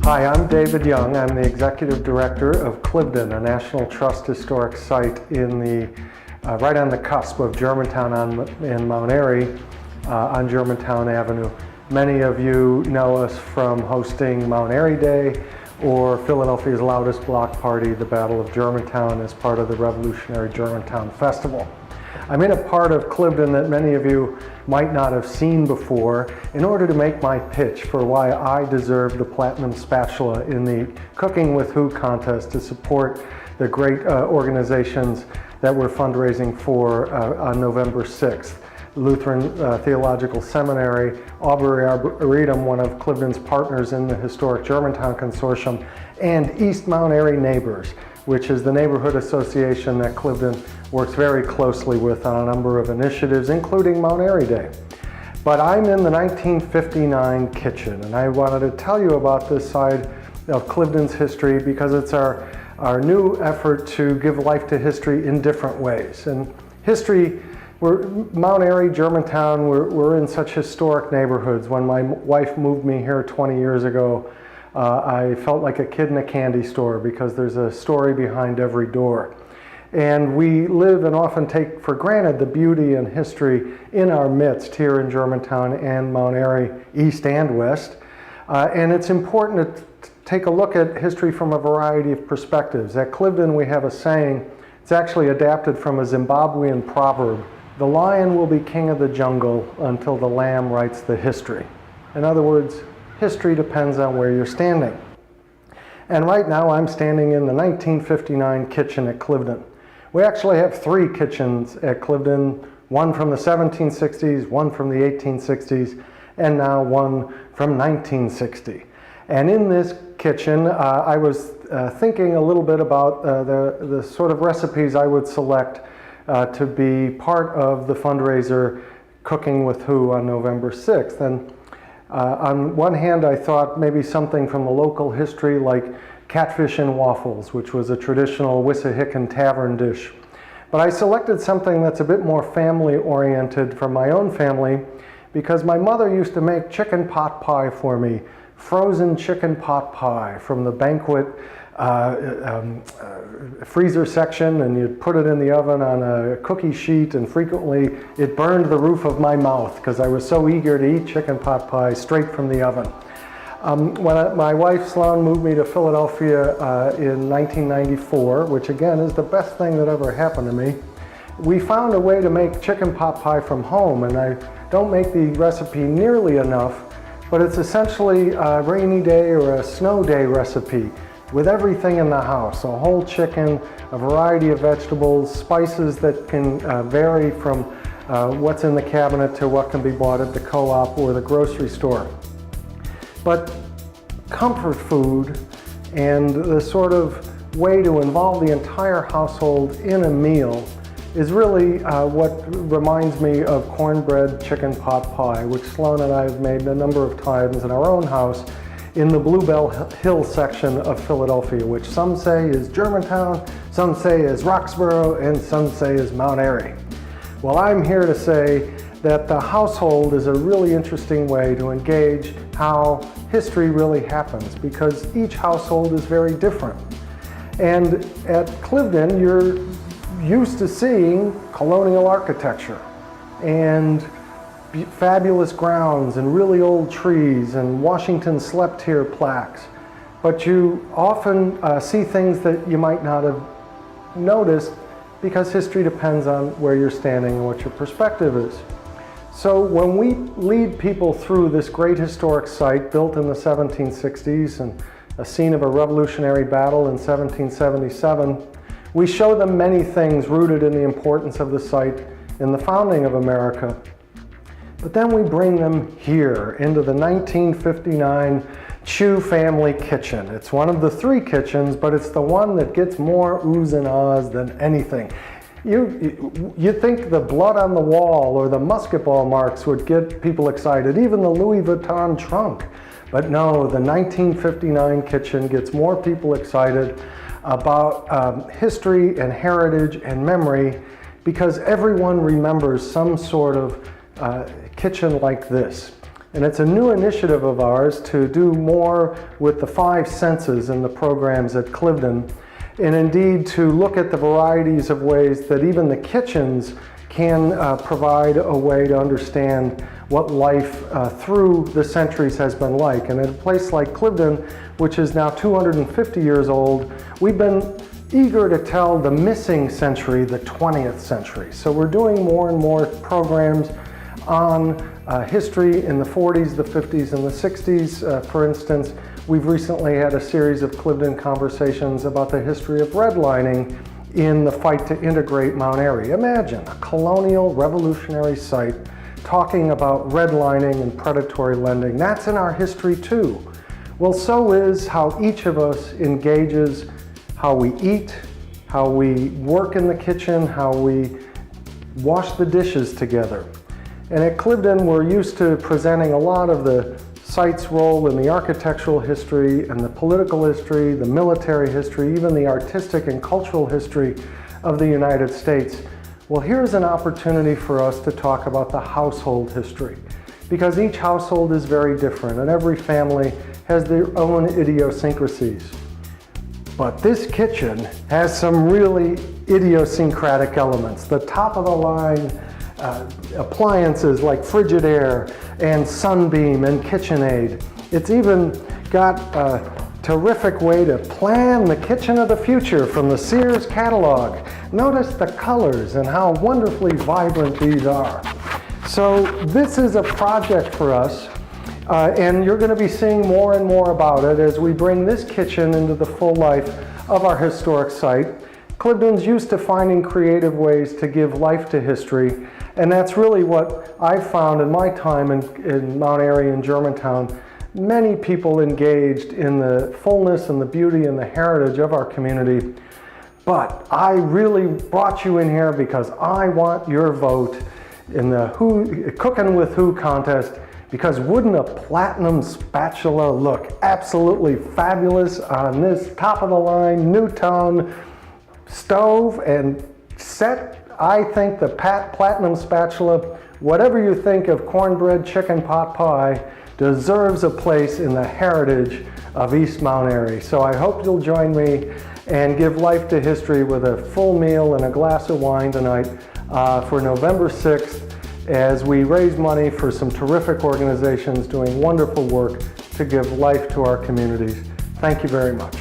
Hi, I'm David Young. I'm the Executive Director of Cliveden, a National Trust historic site in right on the cusp of Germantown in Mt.Airy on Germantown Avenue. Many of you know us from hosting Mt.Airy Day or Philadelphia's loudest block party, the Battle of Germantown, as part of the Revolutionary Germantown Festival. I'm in a part of Cliveden that many of you might not have seen before in order to make my pitch for why I deserve the Platinum Spatula in the Cooking with Who contest to support the great organizations that we're fundraising for on November 6th. Lutheran Theological Seminary, Aubrey Arboretum, one of Cliveden's partners in the historic Germantown Consortium, and East Mt.Airy Neighbors, which is the neighborhood association that Cliveden works very closely with on a number of initiatives, including Mt.Airy Day. But I'm in the 1959 kitchen, and I wanted to tell you about this side of Cliveden's history because it's our new effort to give life to history in different ways. And history, Mt.Airy, Germantown, we're in such historic neighborhoods. When my wife moved me here 20 years ago, I felt like a kid in a candy store because there's a story behind every door. And we live and often take for granted the beauty and history in our midst here in Germantown and Mt.Airy, east and west. And it's important to take a look at history from a variety of perspectives. At Cliveden we have a saying, it's actually adapted from a Zimbabwean proverb: "The lion will be king of the jungle until the lamb writes the history." In other words, history depends on where you're standing. And right now I'm standing in the 1959 kitchen at Cliveden. We actually have three kitchens at Cliveden, one from the 1760s, one from the 1860s, and now one from 1960. And in this kitchen, I was thinking a little bit about the sort of recipes I would select to be part of the fundraiser Cooking with Who on November 6th. And on one hand, I thought maybe something from the local history like catfish and waffles, which was a traditional Wissahickon tavern dish. But I selected something that's a bit more family-oriented from my own family because my mother used to make chicken pot pie for me, frozen chicken pot pie from the banquet freezer section, and you'd put it in the oven on a cookie sheet, and frequently it burned the roof of my mouth because I was so eager to eat chicken pot pie straight from the oven. When my wife Sloan moved me to Philadelphia in 1994, which again is the best thing that ever happened to me, we found a way to make chicken pot pie from home, and I don't make the recipe nearly enough, but it's essentially a rainy day or a snow day recipe with everything in the house: a whole chicken, a variety of vegetables, spices that can vary from what's in the cabinet to what can be bought at the co-op or the grocery store. But comfort food and the sort of way to involve the entire household in a meal is really what reminds me of cornbread chicken pot pie, which Sloan and I have made a number of times in our own house in the Bluebell Hill section of Philadelphia, which some say is Germantown, some say is Roxborough, and some say is Mt.Airy. Well, I'm here to say that the household is a really interesting way to engage how history really happens, because each household is very different. And at Cliveden, you're used to seeing colonial architecture and fabulous grounds and really old trees and Washington slept here plaques. But you often see things that you might not have noticed because history depends on where you're standing and what your perspective is. So when we lead people through this great historic site built in the 1760s and a scene of a revolutionary battle in 1777, we show them many things rooted in the importance of the site in the founding of America. But then we bring them here into the 1959 Chu family kitchen. It's one of the three kitchens, but it's the one that gets more oohs and ahs than anything. You think the blood on the wall or the musket ball marks would get people excited, even the Louis Vuitton trunk. But no, the 1959 kitchen gets more people excited about history and heritage and memory because everyone remembers some sort of kitchen like this. And it's a new initiative of ours to do more with the 5 senses in the programs at Cliveden, and indeed to look at the varieties of ways that even the kitchens can provide a way to understand what life through the centuries has been like. And at a place like Cliveden, which is now 250 years old, we've been eager to tell the missing century, the 20th century. So we're doing more and more programs on history in the 40s, the 50s, and the 60s. For instance, we've recently had a series of Cliveden conversations about the history of redlining in the fight to integrate Mt.Airy. Imagine a colonial revolutionary site talking about redlining and predatory lending. That's in our history too. Well, so is how each of us engages, how we eat, how we work in the kitchen, how we wash the dishes together. And at Cliveden, we're used to presenting a lot of the site's role in the architectural history and the political history, the military history, even the artistic and cultural history of the United States. Well, here's an opportunity for us to talk about the household history, because each household is very different and every family has their own idiosyncrasies. But this kitchen has some really idiosyncratic elements. The top of the line appliances like Frigidaire and Sunbeam and KitchenAid. It's even got a terrific way to plan the kitchen of the future from the Sears catalog. Notice the colors and how wonderfully vibrant these are. So this is a project for us, and you're going to be seeing more and more about it as we bring this kitchen into the full life of our historic site. Cliveden's used to finding creative ways to give life to history, and that's really what I've found in my time in Mt.Airy and Germantown. Many people engaged in the fullness and the beauty and the heritage of our community. But I really brought you in here because I want your vote in the Cookin' with Who contest, because wouldn't a platinum spatula look absolutely fabulous on this top of the line, new tone stove and set? I think the platinum spatula, whatever you think of cornbread chicken pot pie, deserves a place in the heritage of East Mt.Airy. So I hope you'll join me and give life to history with a full meal and a glass of wine tonight for November 6th as we raise money for some terrific organizations doing wonderful work to give life to our communities. Thank you very much.